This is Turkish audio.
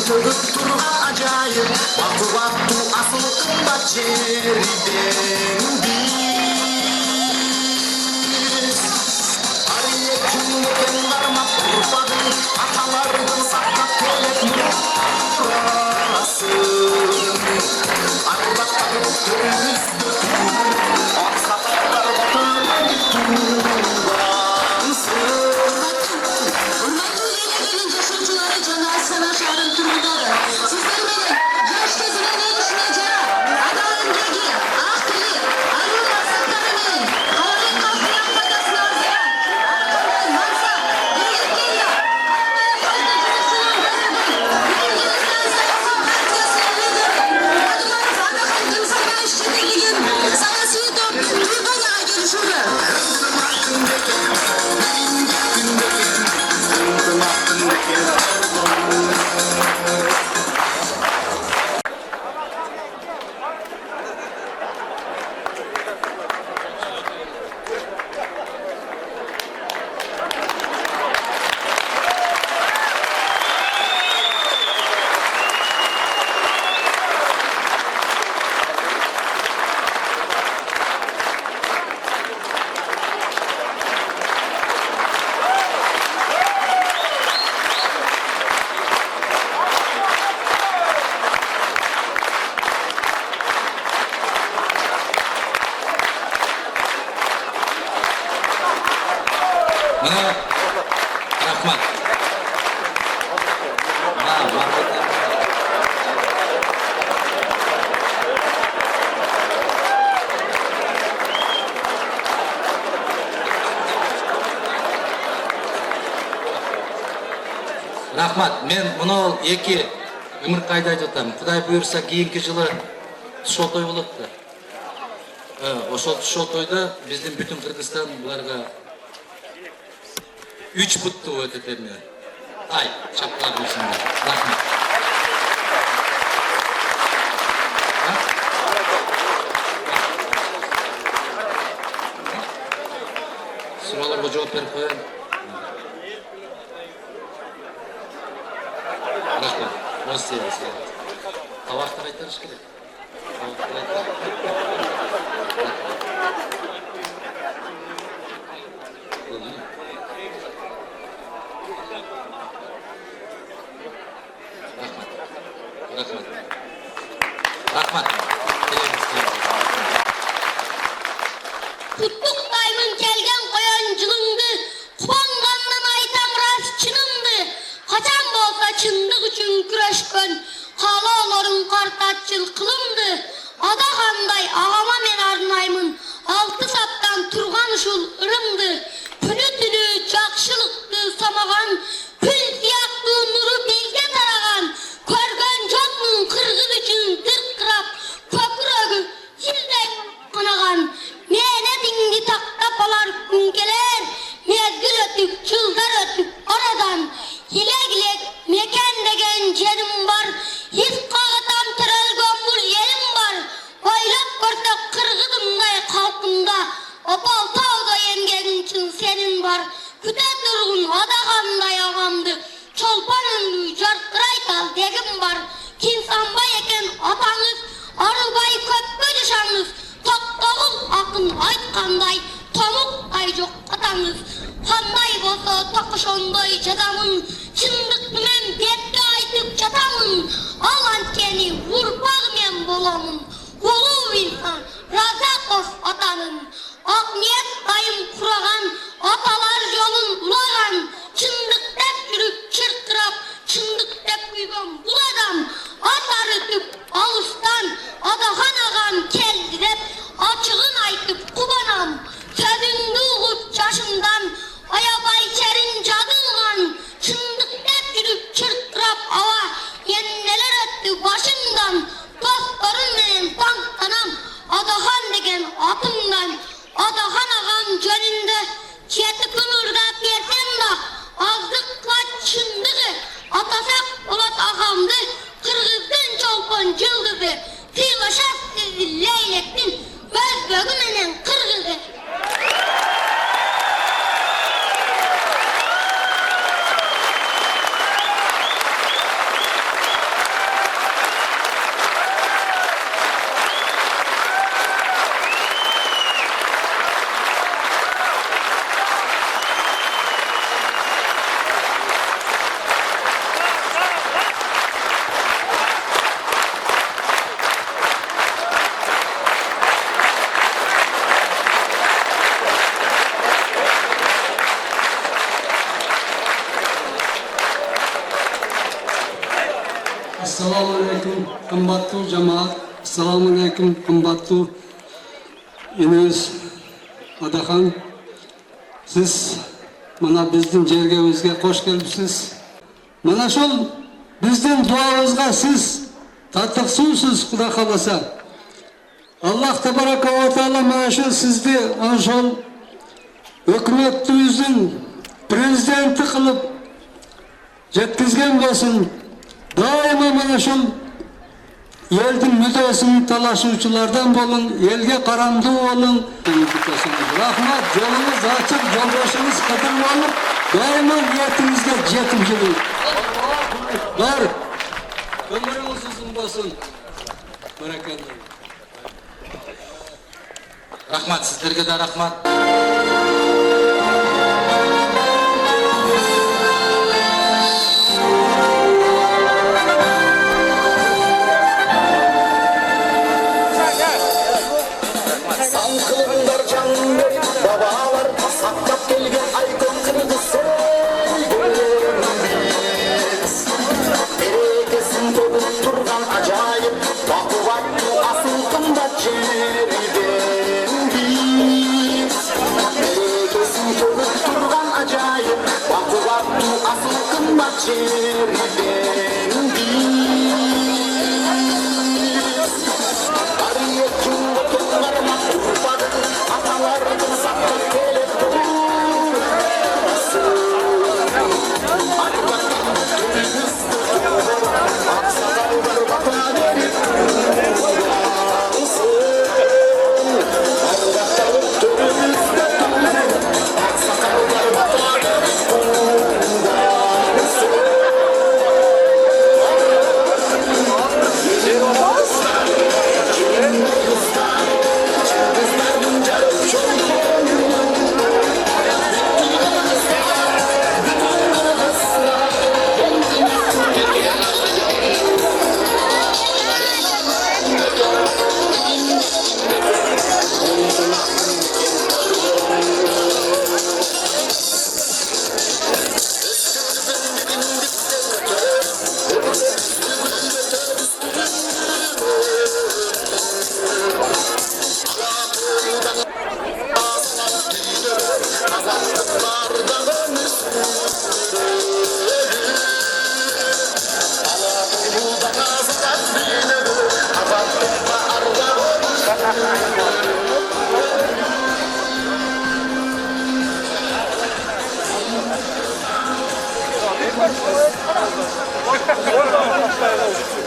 Чыгып турган ажайып акыбаттуу асыл кымбат жерден биз ар эки мекен бармак урпагын аталардын сактап келет мурасын арбаттагы төрүбүздү аксакалдар Рахмат. Рахмат. Мен мына эки ымыркайды айтып атам. Кудай буйрса кийинки жылы тушоо той болот да. Ошол тушоо тойдо биздин бүтүн Кыргызстан буларга 3 буттуу өтөт эми. Ай, чапкалар болсун. Рахмат. Суроолорго жооп берип коеюн. Рахмат. Моссиз. Табакты кайтарыш керек. Рахмат. Kutlukdayımın kelgen koyan cılındı, kupangandan aytam ras çınımdı. Kaçan bolsa çındık üçün küreşkön, halolorun kartatçıl kılımdı. Adakanday ağama men arnayımın, altı saptan turgan uşul ırımdı. Pünü tünü çakşılıktı samagan, pül siyaktı nuru bizge taragan. Körgön jokmun kırgız üçün tırkırap, köpürögü zildek kınagan. Mene dingi taktap alar gün gelir, mezgil ötüp, çıldar ötüp oradan. Hilek hilek meken degen jenim var, his kağıtan tırıl gömbül yerim var. Oylap görsek kırgızımday kalkımda, opal tağda yengegin için senin var. Küte durgun adakanday ağamdı, çolpan ünlü jarttıraytal degim var. Kinsanba eken atanız, arılbay köpkö düşanız. Toktogul akın aytkanday, tomuk ay jok atanız. Kanday bolsa tokuşondoy jadamın, çındık men betke aytıp jatamın. Al antkeni urpag men bolamın, uluu insan Razakov atanın. Ak niyet dayım kuragan, atalar jolun ulagan. Çındık dep yürüp çırkırap, çındık dep kuygan bul adam. Atar ötüp alıstan, adahan ağam keldi dep, açığın aytıp kubanam. Sözündü uğup çaşımdan, ayabay çerin jadılgan. Çındık dep yürüp çırkırap ava, yenneler öttü başımdan. Dostlarım menen tanktanam, adahan degen atımdan. Adahan ağam jönünde, çeti kımırdak yersen da, Assalamualaikum qimmatli jamoat. Assalamualaikum qimmatli Enes Adaxon. Siz mana bizning yerga o'zga qo'sh kelibsiz. Mana shu bizning duomizga siz tatbiq suvsiz, Xudo xolasa. Allah tabaraka va taala mana shu sizni ana shu hukumatimizning prezidenti qilib yetkazgan bo'lsin. Doimo mana shu yerning müdosini talashuvchilardan bo'lin, elga qaramdi bo'lin. Rahmat, yo'limiz ochiq, yo'ldoshimiz qadrli olib, doimo niyatimizga yetim keling. Bor, umringiz uzun bo'lsin. Barakalloh. Rahmat, sizlarga da rahmat. Sankılımlar canlı babalar saklap gelgen aykın kırdı sevgimiz. Berekesin dolup durgan acayip vakıvatlı asıl kımbat ceriden biz. Berekesin dolup durgan acayip vakıvatlı asıl kımbat ceriden biz. Ariyetin okullarına kurbadı atalarını saklar gelip durmasın. Arkadan dönüştü aksakallar baka verip durmasın. Arkadan dönüştü aksakallar baka verip durmasın. Orada